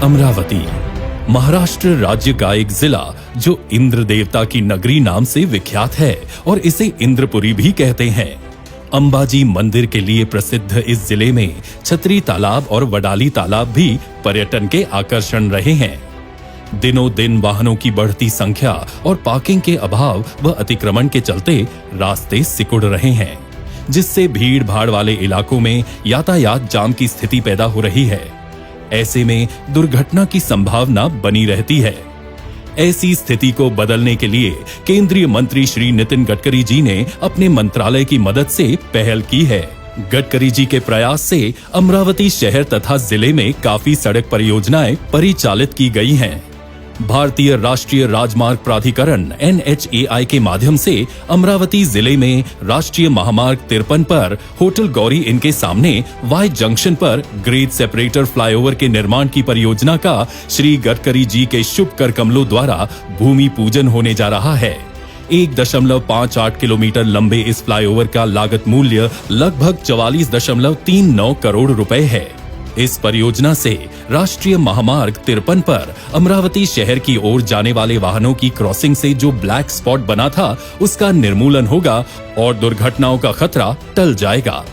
अमरावती महाराष्ट्र राज्य का एक जिला जो इंद्र देवता की नगरी नाम से विख्यात है और इसे इंद्रपुरी भी कहते हैं। अंबाजी मंदिर के लिए प्रसिद्ध इस जिले में छतरी तालाब और वडाली तालाब भी पर्यटन के आकर्षण रहे हैं। दिनों दिन वाहनों की बढ़ती संख्या और पार्किंग के अभाव व अतिक्रमण के चलते रास्ते सिकुड़ रहे हैं, जिससे भीड़ भाड़ वाले इलाकों में यातायात जाम की स्थिति पैदा हो रही है। ऐसे में दुर्घटना की संभावना बनी रहती है। ऐसी स्थिति को बदलने के लिए केंद्रीय मंत्री श्री नितिन गडकरी जी ने अपने मंत्रालय की मदद से पहल की है। गडकरी जी के प्रयास से अमरावती शहर तथा जिले में काफी सड़क परियोजनाएं परिचालित की गई हैं। भारतीय राष्ट्रीय राजमार्ग प्राधिकरण NHAI के माध्यम से अमरावती जिले में राष्ट्रीय महामार्ग 53 पर होटल गौरी इन के सामने वाई जंक्शन पर ग्रेड सेपरेटर फ्लाईओवर के निर्माण की परियोजना का श्री गडकरी जी के शुभ कर कमलों द्वारा भूमि पूजन होने जा रहा है। 1.58 किलोमीटर लंबे इस फ्लाईओवर का लागत मूल्य लगभग 44.39 करोड़ रुपए है। इस परियोजना से राष्ट्रीय महामार्ग 53 पर अमरावती शहर की ओर जाने वाले वाहनों की क्रॉसिंग से जो ब्लैक स्पॉट बना था उसका निर्मूलन होगा और दुर्घटनाओं का खतरा टल जाएगा।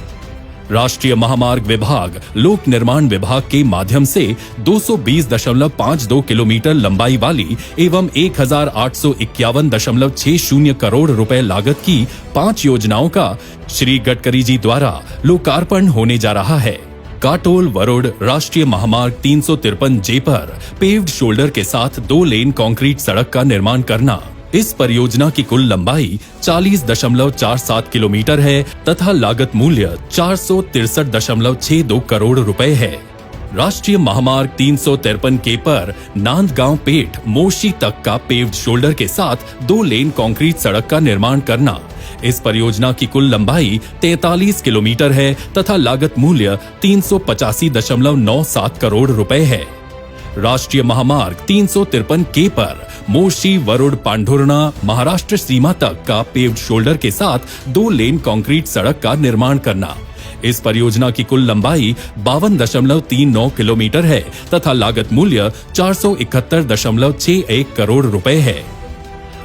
राष्ट्रीय महामार्ग विभाग लोक निर्माण विभाग के माध्यम से 220.52 किलोमीटर लंबाई वाली एवं 1851.60 करोड़ रुपए लागत की 5 योजनाओं का श्री गडकरी जी द्वारा लोकार्पण होने जा रहा है। काटोल वरुड़ राष्ट्रीय महामार्ग 353J पर पेव्ड शोल्डर के साथ 2 लेन कंक्रीट सड़क का निर्माण करना। इस परियोजना की कुल लंबाई 40.47 किलोमीटर है तथा लागत मूल्य 463.62 करोड़ रुपए है। राष्ट्रीय महामार्ग 353K पर नांदगांव पेठ मोशी तक का पेव्ड शोल्डर के साथ 2 लेन कंक्रीट सड़क का निर्माण करना। इस परियोजना की कुल लंबाई 43 किलोमीटर है तथा लागत मूल्य 385.97 करोड़ रुपए है। राष्ट्रीय महामार्ग 353K पर मोशी वरुड़ पांढुर्णा महाराष्ट्र सीमा तक का पेव्ड शोल्डर के साथ 2 लेन कंक्रीट सड़क का निर्माण करना। इस परियोजना की कुल लंबाई 52.39 किलोमीटर है तथा लागत मूल्य 471.61 करोड़ रुपए है।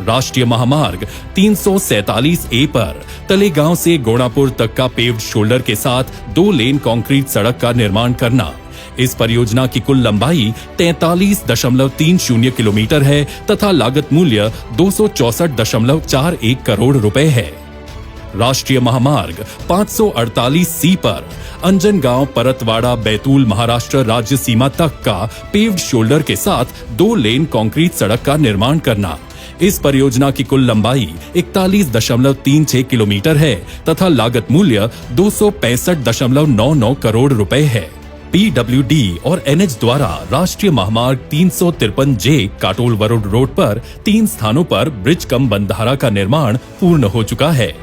राष्ट्रीय महामार्ग 347A पर तलेगांव से गोणापुर तक का पेव्ड शोल्डर के साथ 2 लेन कंक्रीट सड़क का निर्माण करना। इस परियोजना की कुल लंबाई 43.30 किलोमीटर है तथा लागत मूल्य 264.41 करोड़ रुपए है। राष्ट्रीय महामार्ग 548C पर अंजनगांव परतवाड़ा बैतूल महाराष्ट्र राज्य सीमा तक का पेव्ड शोल्डर के साथ 2 लेन कंक्रीट सड़क का निर्माण करना। इस परियोजना की कुल लंबाई 41.36 किलोमीटर है तथा लागत मूल्य 265.99 करोड़ रुपए है। PWD और NH द्वारा राष्ट्रीय महामार्ग 353J काटोल वरुड़ रोड पर 3 स्थानों पर ब्रिज कम बंधारा का निर्माण पूर्ण हो चुका है।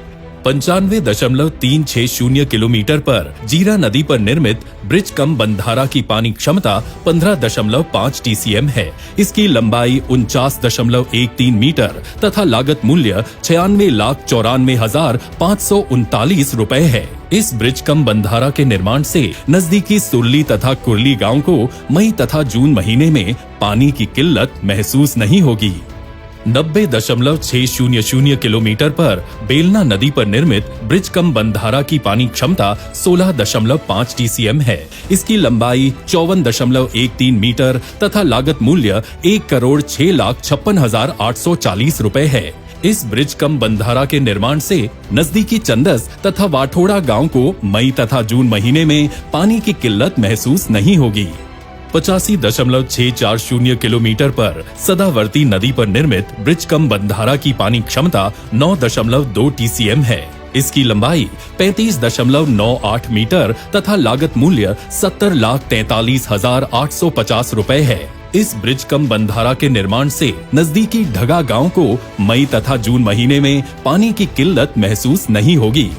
95.360 किलोमीटर पर जीरा नदी पर निर्मित ब्रिज कम बंधारा की पानी क्षमता 15.5 TCM है। इसकी लंबाई 49.13 मीटर तथा लागत मूल्य 96,94,539 रुपए है। इस ब्रिज कम बंधारा के निर्माण से नजदीकी सुरली तथा कुरली गांव को मई तथा जून महीने में पानी की किल्लत महसूस नहीं होगी। 90.600 किलोमीटर पर बेलना नदी पर निर्मित ब्रिज कम बंधारा की पानी क्षमता 16.5 TCM है। इसकी लंबाई 54.13 मीटर तथा लागत मूल्य 1,06,56,840 रुपए है। इस ब्रिज कम बंधारा के निर्माण से नजदीकी चंदस तथा वाठोड़ा गांव को मई तथा जून महीने में पानी की किल्लत महसूस नहीं होगी। 85.640 किलोमीटर पर सदावर्ती नदी पर निर्मित ब्रिज कम बंधारा की पानी क्षमता 9.2 TCM है। इसकी लंबाई 35.98 मीटर तथा लागत मूल्य 70,43,850 रुपए है। इस ब्रिज कम बंधारा के निर्माण से नजदीकी ढगा गांव को मई तथा जून महीने में पानी की किल्लत महसूस नहीं होगी।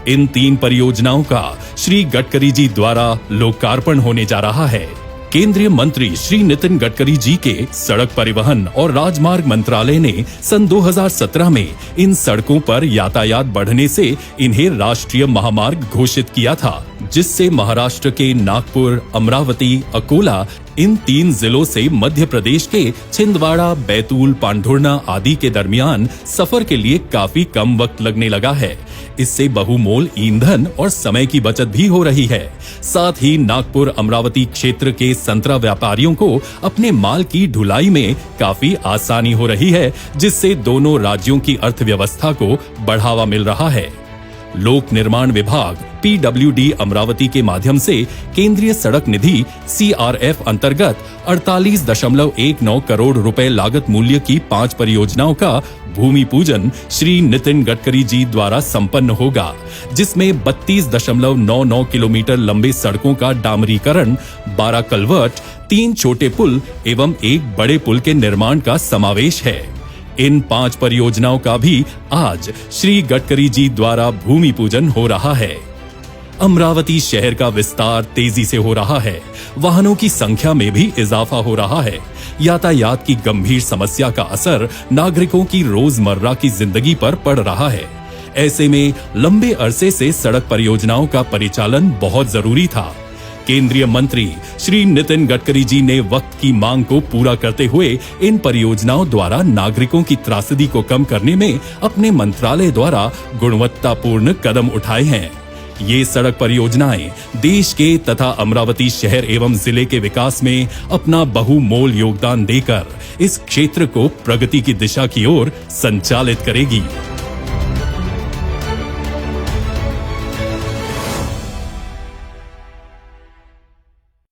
इन 3 परियोजनाओं का श्री गडकरी जी द्वारा लोकार्पण होने जा रहा है। केंद्रीय मंत्री श्री नितिन गडकरी जी के सड़क परिवहन और राजमार्ग मंत्रालय ने सन 2017 में इन सड़कों पर यातायात बढ़ने से इन्हें राष्ट्रीय महामार्ग घोषित किया था। जिससे महाराष्ट्र के नागपुर, अमरावती, अकोला इन 3 जिलों से मध्य प्रदेश के छिंदवाड़ा, बैतूल, पांढुर्णा आदि के दरमियान सफर के लिए काफी कम वक्त लगने लगा है। इससे बहुमोल ईंधन और समय की बचत भी हो रही है। साथ ही नागपुर, अमरावती क्षेत्र के संतरा व्यापारियों को अपने माल की ढुलाई में काफी आसानी हो रही है, जिससे दोनों राज्यों की अर्थव्यवस्था को बढ़ावा मिल रहा है। लोक निर्माण विभाग PWD अमरावती के माध्यम से केंद्रीय सड़क निधि CRF अंतर्गत 48.19 करोड़ रुपए लागत मूल्य की 5 परियोजनाओं का भूमि पूजन श्री नितिन गडकरी जी द्वारा संपन्न होगा, जिसमें 32.99 किलोमीटर लंबे सड़कों का डामरीकरण, 12 कलवर्ट, 3 छोटे पुल एवं एक बड़े पुल के निर्माण का समावेश है। इन 5 परियोजनाओं का भी आज श्री गडकरी जी द्वारा भूमि पूजन हो रहा है। अमरावती शहर का विस्तार तेजी से हो रहा है। वाहनों की संख्या में भी इजाफा हो रहा है। यातायात की गंभीर समस्या का असर नागरिकों की रोजमर्रा की जिंदगी पर पड़ रहा है। ऐसे में लंबे अरसे से सड़क परियोजनाओं का परिचालन बहुत जरूरी था। केंद्रीय मंत्री श्री नितिन गडकरी जी ने वक्त की मांग को पूरा करते हुए इन परियोजनाओं द्वारा नागरिकों की त्रासदी को कम करने में अपने मंत्रालय द्वारा गुणवत्तापूर्ण कदम उठाए हैं। ये सड़क परियोजनाएं देश के तथा अमरावती शहर एवं जिले के विकास में अपना बहुमोल योगदान देकर इस क्षेत्र को प्रगति की दिशा की ओर संचालित करेगी।